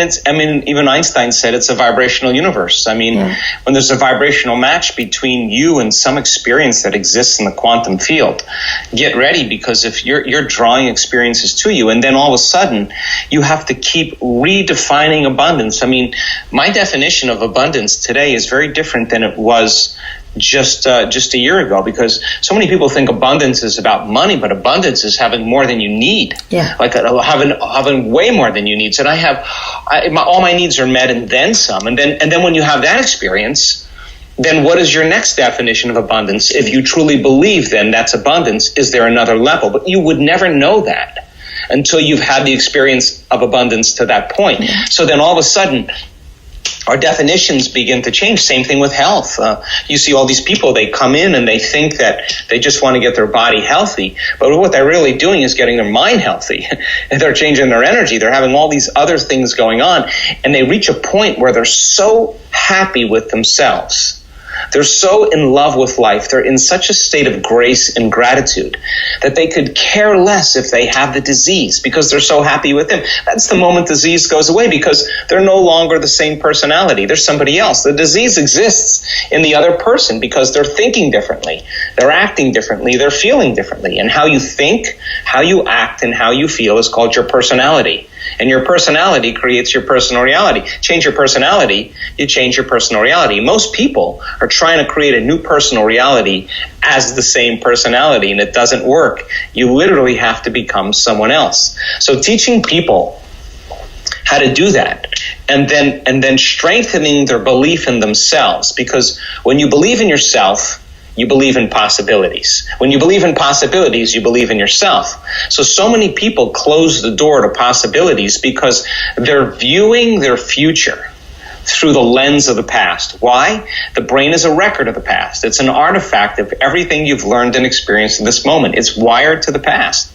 Even Einstein said it's a vibrational universe. When there's a vibrational match between you and some experience that exists in the quantum field, get ready, because if you're drawing experiences to you, and then all of a sudden you have to keep redefining abundance. My definition of abundance today is very different than it was just a year ago, because so many people think abundance is about money, but abundance is having more than you need. Like having way more than you need. So all my needs are met and then some. And then when you have that experience, then what is your next definition of abundance? If you truly believe then that's abundance, is there another level? But you would never know that until you've had the experience of abundance to that point. So then all of a sudden, our definitions begin to change. Same thing with health. You see all these people, they come in and they think that they just want to get their body healthy. But what they're really doing is getting their mind healthy. And they're changing their energy. They're having all these other things going on. And they reach a point where they're so happy with themselves. They're so in love with life. They're in such a state of grace and gratitude that they could care less if they have the disease, because they're so happy with them. That's the moment disease goes away, because they're no longer the same personality. They're somebody else. The disease exists in the other person because they're thinking differently. They're acting differently. They're feeling differently. And how you think, how you act, and how you feel is called your personality. And your personality creates your personal reality. Change your personality, you change your personal reality. Most people are trying to create a new personal reality as the same personality, and it doesn't work. You literally have to become someone else. So teaching people how to do that, and then strengthening their belief in themselves, because when you believe in yourself, you believe in possibilities. When you believe in possibilities, you believe in yourself. So many people close the door to possibilities because they're viewing their future through the lens of the past. Why? The brain is a record of the past. It's an artifact of everything you've learned and experienced in this moment. It's wired to the past.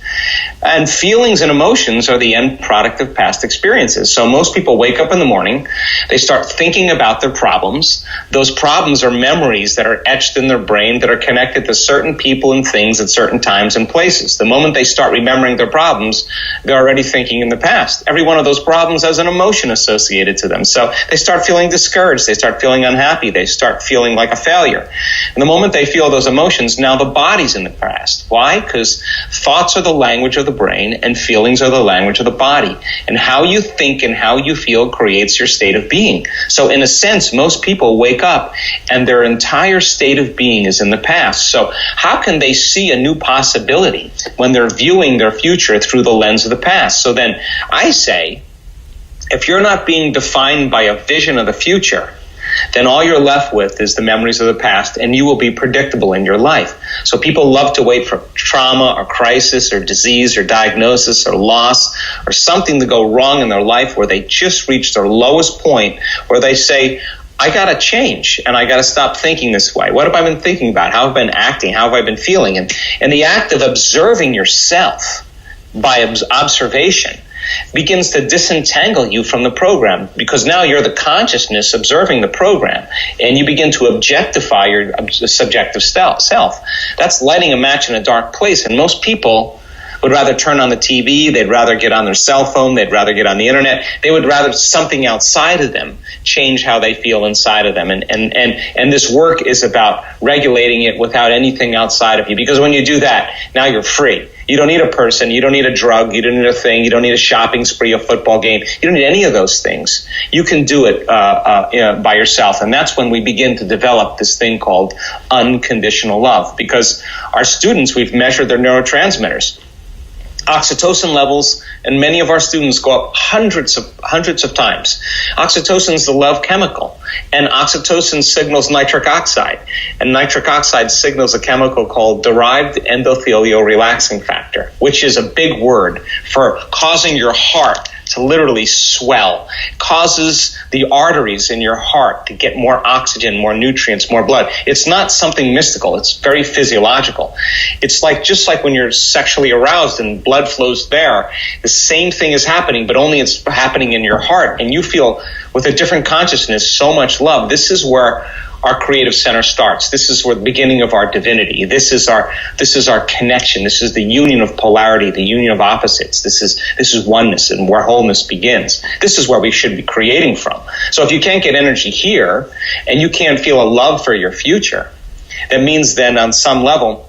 And feelings and emotions are the end product of past experiences. So most people wake up in the morning, they start thinking about their problems. Those problems are memories that are etched in their brain that are connected to certain people and things at certain times and places. The moment they start remembering their problems, they're already thinking in the past. Every one of those problems has an emotion associated to them. So they start feeling discouraged. They start feeling unhappy. They start feeling like a failure. And the moment they feel those emotions, now the body's in the past. Why? Because thoughts are the language of the brain and feelings are the language of the body. And how you think and how you feel creates your state of being. So in a sense, most people wake up and their entire state of being is in the past. So how can they see a new possibility when they're viewing their future through the lens of the past? So then I say, if you're not being defined by a vision of the future, then all you're left with is the memories of the past, and you will be predictable in your life. So people love to wait for trauma or crisis or disease or diagnosis or loss or something to go wrong in their life where they just reach their lowest point where they say, I got to change and I got to stop thinking this way. What have I been thinking about? How have I been acting? How have I been feeling? And the act of observing yourself by observation begins to disentangle you from the program, because now you're the consciousness observing the program, and you begin to objectify your subjective self. That's lighting a match in a dark place, and most people would rather turn on the TV, they'd rather get on their cell phone, they'd rather get on the internet, they would rather something outside of them change how they feel inside of them. And this work is about regulating it without anything outside of you, because when you do that, now you're free. You don't need a person, you don't need a drug, you don't need a thing, you don't need a shopping spree, a football game. You don't need any of those things. You can do it by yourself. And that's when we begin to develop this thing called unconditional love. Because our students, we've measured their neurotransmitters. Oxytocin levels, and many of our students go up hundreds of times. Oxytocin is the love chemical, and oxytocin signals nitric oxide, and nitric oxide signals a chemical called derived endothelial relaxing factor, which is a big word for causing your heart to literally swell. It causes the arteries in your heart to get more oxygen, more nutrients, more blood. It's not something mystical. It's very physiological. It's just like when you're sexually aroused and blood flows there, the same thing is happening, but only it's happening in your heart, and you feel with a different consciousness so much love. This is where our creative center starts. This is where the beginning of our divinity. This is our connection. This is the union of polarity, the union of opposites. This is oneness, and where wholeness begins. This is where we should be creating from. So if you can't get energy here, and you can't feel a love for your future, that means then on some level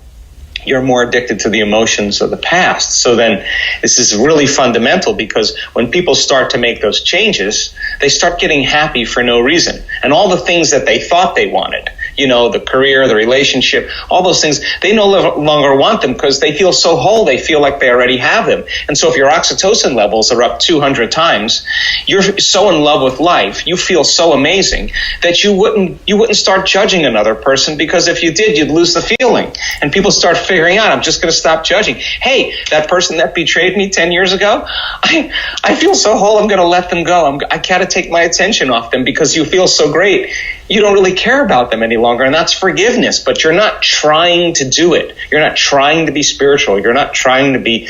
you're more addicted to the emotions of the past. So then this is really fundamental, because when people start to make those changes, they start getting happy for no reason. And all the things that they thought they wanted, the career, the relationship, all those things, they no longer want them because they feel so whole, they feel like they already have them. And so if your oxytocin levels are up 200 times, you're so in love with life, you feel so amazing that you wouldn't start judging another person, because if you did, you'd lose the feeling. And people start figuring out, I'm just going to stop judging. Hey, that person that betrayed me 10 years ago, I feel so whole, I'm going to let them go. I got to take my attention off them because you feel so great. You don't really care about them any longer, and that's forgiveness, but you're not trying to do it. You're not trying to be spiritual. You're not trying to be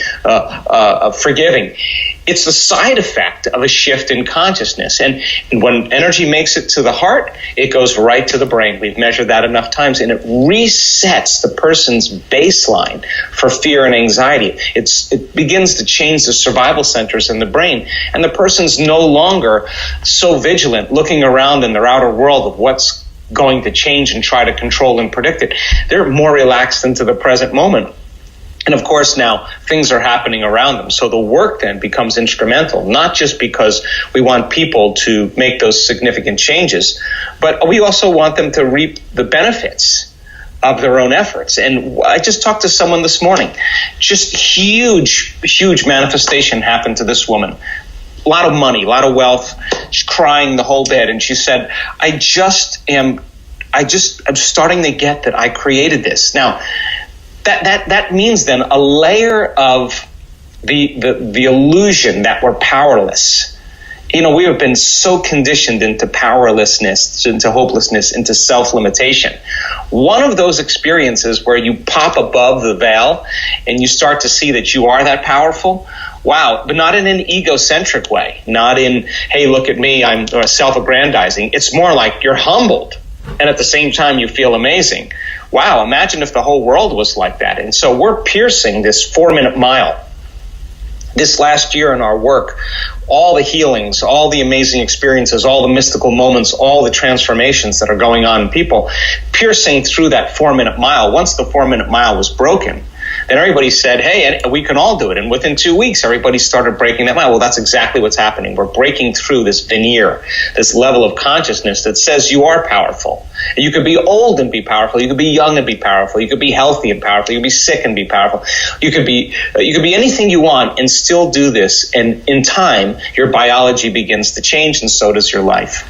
forgiving. It's the side effect of a shift in consciousness. And when energy makes it to the heart, it goes right to the brain. We've measured that enough times, and it resets the person's baseline for fear and anxiety. It begins to change the survival centers in the brain, and the person's no longer so vigilant, looking around in their outer world of what's going to change and try to control and predict it. They're more relaxed into the present moment. And of course, now things are happening around them. So the work then becomes instrumental, not just because we want people to make those significant changes, but we also want them to reap the benefits of their own efforts. And I just talked to someone this morning. Just huge manifestation happened to this woman. A lot of money, a lot of wealth. She's crying the whole bed. And she said, I'm starting to get that I created this. Now, that means then a layer of the illusion that we're powerless. We have been so conditioned into powerlessness, into hopelessness, into self-limitation. One of those experiences where you pop above the veil and you start to see that you are that powerful, wow, but not in an egocentric way, not in, hey, look at me, I'm self-aggrandizing. It's more like you're humbled, and at the same time you feel amazing. Wow, imagine if the whole world was like that. And so we're piercing this 4-minute mile. This last year in our work, all the healings, all the amazing experiences, all the mystical moments, all the transformations that are going on in people, piercing through that 4-minute mile. Once the 4-minute mile was broken, then everybody said, hey, we can all do it. And within 2 weeks, everybody started breaking that mile. Well, that's exactly what's happening. We're breaking through this veneer, this level of consciousness that says you are powerful. And you could be old and be powerful. You could be young and be powerful. You could be healthy and powerful. You could be sick and be powerful. You could be anything you want and still do this. And in time, your biology begins to change, and so does your life.